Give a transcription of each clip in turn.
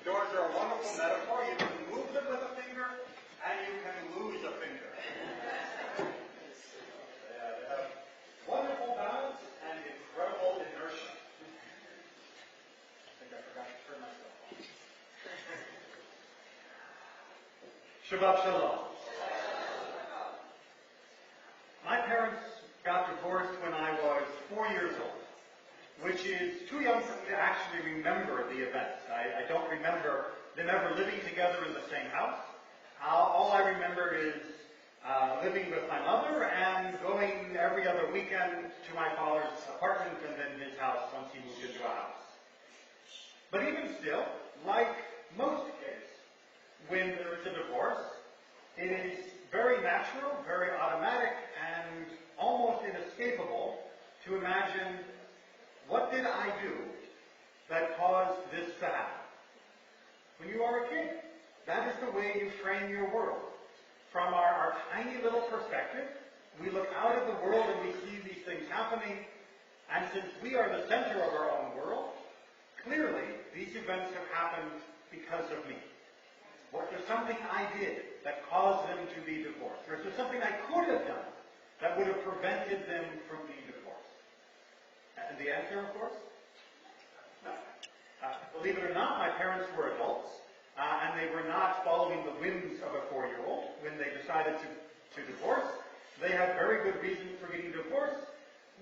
Doors are a wonderful metaphor. You can move them with a finger, and you can lose a finger. They have wonderful balance and incredible inertia. I think I forgot to turn myself on. Shabbat Shalom. My parents got divorced when I was 4 years old, which is too young for me to actually remember the events. I don't remember them ever living together in the same house. All I remember is living with my mother and going every other weekend to my father's apartment and then his house once he moved into a house. But even still, like most kids, when there is a divorce, it is very natural, very automatic, and almost inescapable to imagine, what did I do that caused this to happen? When you are a kid, that is the way you frame your world. From our tiny little perspective, we look out at the world and we see these things happening, and since we are the center of our own world, clearly these events have happened because of me. Was there something I did that caused them to be divorced? Or is there something I could have done that would have prevented them from being divorced? And the answer, of course, no. Believe it or not, my parents were adults, and they were not following the whims of a 4-year-old when they decided to divorce. They had very good reasons for getting divorced,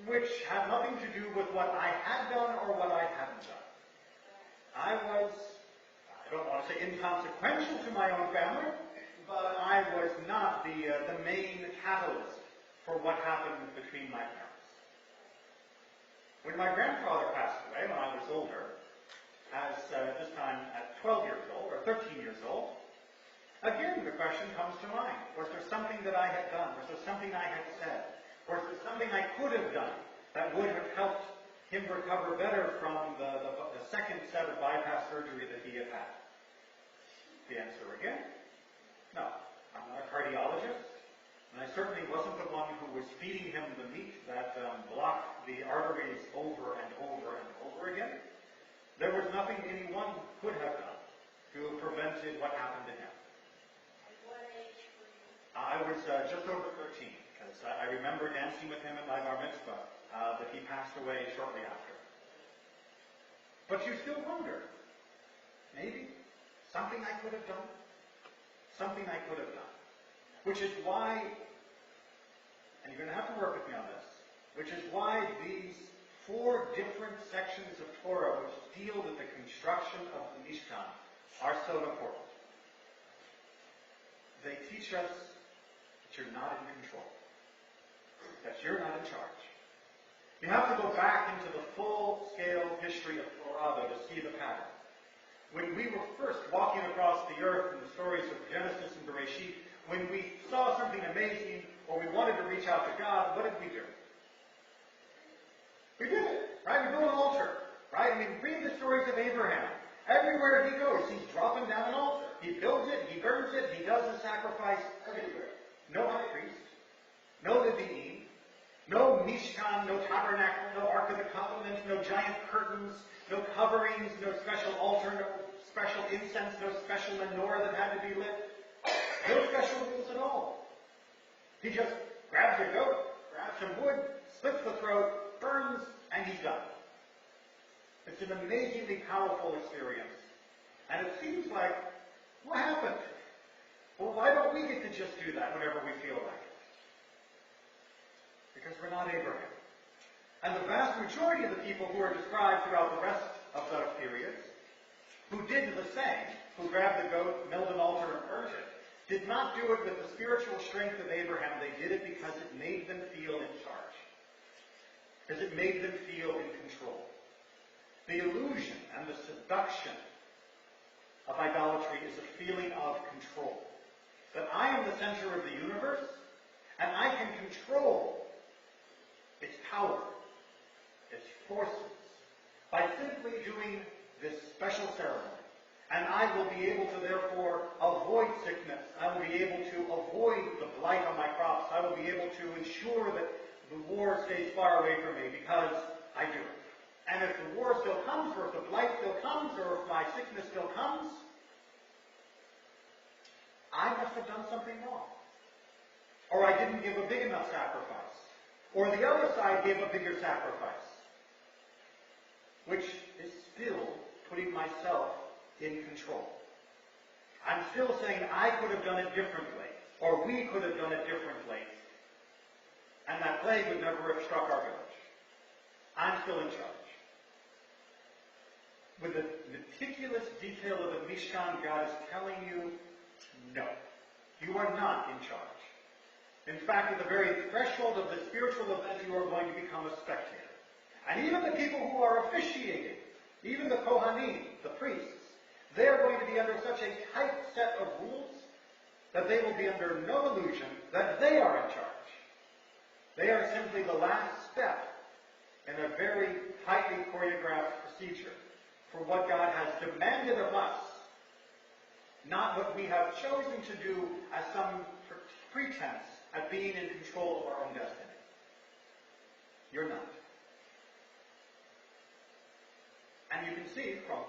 which had nothing to do with what I had done or what I hadn't done. I don't want to say inconsequential to my own family, but I was not the main catalyst for what happened between my parents. When my grandfather passed away, when I was older, this time at 12 years old or 13 years old, again the question comes to mind. Was there something that I had done? Was there something I had said? Was there something I could have done that would have helped him recover better from the second set of bypass surgery that he had had? The answer again, no. I'm not a cardiologist, and I certainly wasn't the one who was feeding him the meat that blocked the arteries over and over and over again. There was nothing anyone could have done to have prevented what happened to him. At what age were you? I was just over 13, because I remember dancing with him at my bar mitzvah, but he passed away shortly after. But you still wonder, maybe something I could have done? Something I could have done. Which is why, and you're going to have to work with me on this, which is why these 4 different sections of Torah which deal with the construction of the Mishkan are so important. They teach us that you're not in control, that you're not in charge. You have to go back into the full-scale history of Torah to see the pattern. When we were first walking across the earth in the stories of Genesis and Bereshit, when we saw something amazing or we wanted to reach out to God, what did we do? We did it, right? We built an altar, right? I mean, read the stories of Abraham. Everywhere he goes, he's dropping down an altar. He builds it, he burns it, he does the sacrifice everywhere. No high priest, no Levi'im, no Mishkan, no tabernacle, no Ark of the Covenant, no giant curtains, no coverings, no special altar, no special incense, no special menorah that had to be lit. No special rules at all. He just grabs a goat, grabs some wood, slits the throat, burns, and he's done. It's an amazingly powerful experience. And it seems like, what happened? Well, why don't we get to just do that whenever we feel like it? Because we're not Abraham. And the vast majority of the people who are described throughout the rest of those periods, who did the same, who grabbed the goat, milled an altar, and burned it, did not do it with the spiritual strength of Abraham. They did it because it made them feel in charge. Because it made them feel in control. The illusion and the seduction of idolatry is a feeling of control. That I am the center of the universe, and I can control its power, its forces, by simply doing this special ceremony. And I will be able to therefore avoid sickness. I will be able to avoid the blight on my crops. I will be able to ensure that the war stays far away from me because I do it. And if the war still comes, or if the blight still comes, or if my sickness still comes, have done something wrong. Or I didn't give a big enough sacrifice. Or the other side gave a bigger sacrifice. Which is still putting myself in control. I'm still saying I could have done it differently. Or we could have done it differently. And that plague would never have struck our village. I'm still in charge. With the meticulous detail of the Mishkan, God is telling you, no, you are not in charge. In fact, at the very threshold of the spiritual event, you are going to become a spectator. And even the people who are officiating, even the Kohanim, the priests, they are going to be under such a tight set of rules that they will be under no illusion that they are in charge. They are simply the last step in a very tightly choreographed procedure for what God has demanded of us, not what we have chosen to do as some pretense at being in control of our own destiny. You're not. And you can see from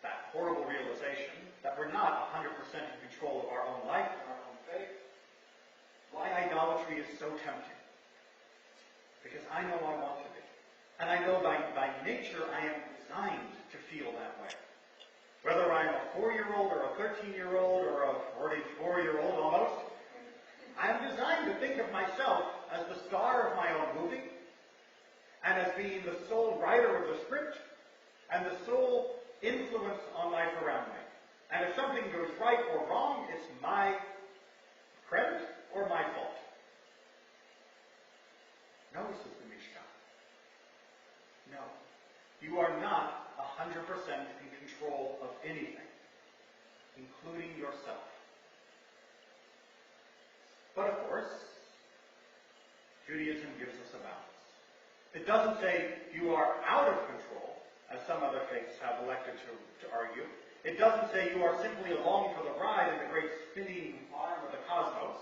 that horrible realization that we're not 100% in control of our own life and our own faith, why idolatry is so tempting. Because I know I want to be. And I know by nature I am designed to feel that way. Whether I'm a 4-year-old or a 13-year-old or a 44-year-old almost, I am designed to think of myself as the star of my own movie and as being the sole writer of the script and the sole influence on life around me. And if something goes right or wrong, it's my credit or my fault. No, says the Mishkan. No. You are not 100% in control of anything, including yourself. But of course, Judaism gives us a balance. It doesn't say you are out of control, as some other faiths have elected to argue. It doesn't say you are simply along for the ride in the great spinning arm of the cosmos.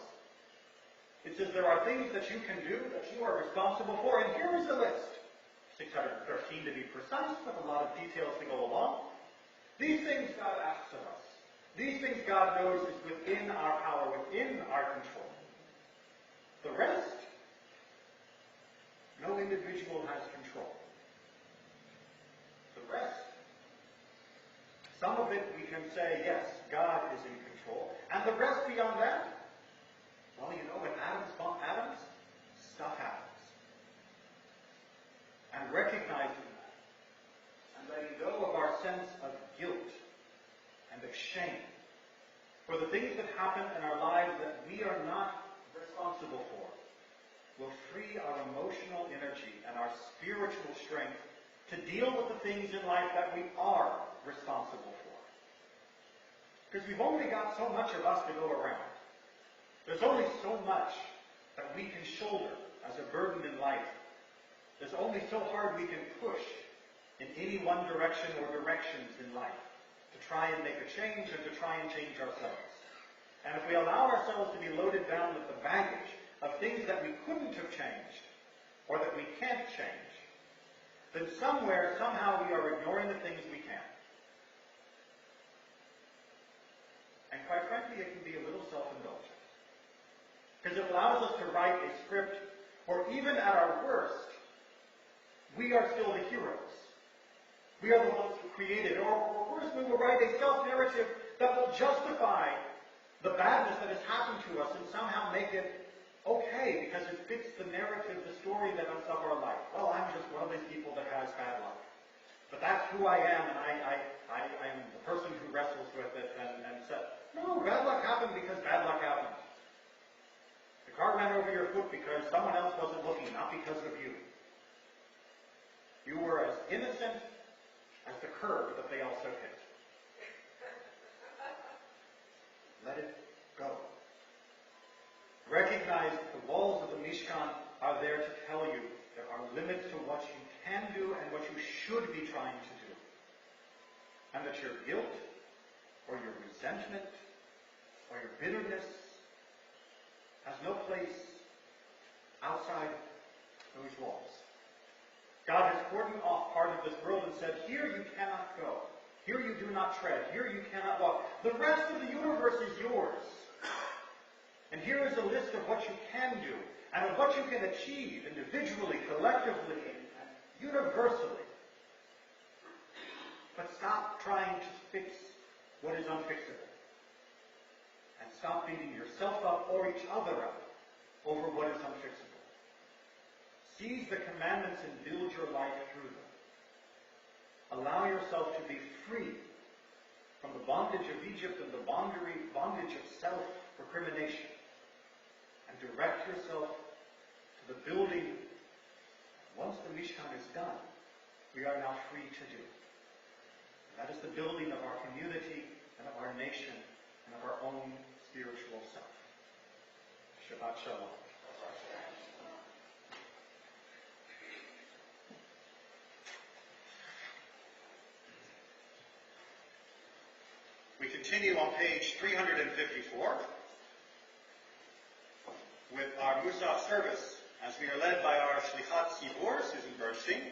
It says there are things that you can do that you are responsible for, and here is the list. 613 to be precise, with a lot of details to go along. These things God asks of us. These things God knows is within our power, within our control. The rest, no individual has control. The rest, some of it we can say, yes, God is in control. And the rest beyond that, well, you know, when atoms bump atoms, stuff happens. And recognizing that, and letting go of our sense of guilt and of shame for the things that happen in our lives that we are not responsible for, will free our emotional energy and our spiritual strength to deal with the things in life that we are responsible for. Because we've only got so much of us to go around. There's only so much that we can shoulder as a burden in life. There's only so hard we can push in any one direction or directions in life to try and make a change and to try and change ourselves. And if we allow ourselves to be loaded down with the baggage of things that we couldn't have changed or that we can't change, then somewhere, somehow we are ignoring the things we can. And quite frankly, it can be a little self-indulgent. Because it allows us to write a script where even at our worst, we are still the heroes. We are the ones who created. Or worse, we will write a self-narrative that will justify the badness that has happened to us and somehow make it okay because it fits the narrative, the story that is of our life. Well, I'm just one of these people that has bad luck. But that's who I am, and I'm the person who wrestles with it and says, no, bad luck happened because bad luck happened. The car ran over your foot because someone else wasn't looking, not because of you. You were as innocent as the curb that they also hit. Let it go. Recognize that the walls of the Mishkan are there to tell you there are limits to what you can do and what you should be trying to do. And that your guilt or your resentment or your bitterness has no place outside those walls. God has cordoned off part of this world and said, here you cannot go. Here you do not tread. Here you cannot walk. The rest of the universe is yours. And here is a list of what you can do and of what you can achieve individually, collectively, and universally. But stop trying to fix what is unfixable. And stop beating yourself up or each other up over what is unfixable. Seize the commandments and build your life through them. Allow yourself to be free from the bondage of Egypt and the bondage of self-recrimination. And direct yourself to the building. Once the Mishkan is done, we are now free to do. And that is the building of our community and of our nation and of our own spiritual self. Shabbat Shalom. We continue on page 354 with our Musaf service as we are led by our Shlichat Tzibur, Susan Bernstein,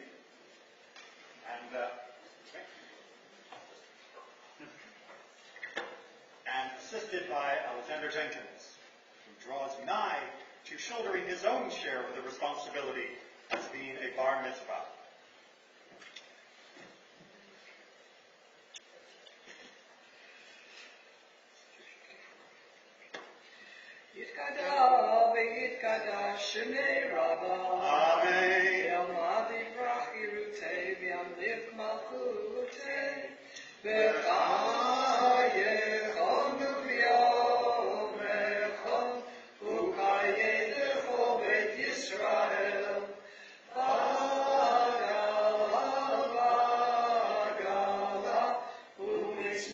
and assisted by Alexander Jenkins, who draws nigh to shouldering his own share of the responsibility as being a bar mitzvah. Yitkada v'yitkada shemei Rabbah. Amen. Yamad yivrach yirutei v'yamliv malchutei. V'cham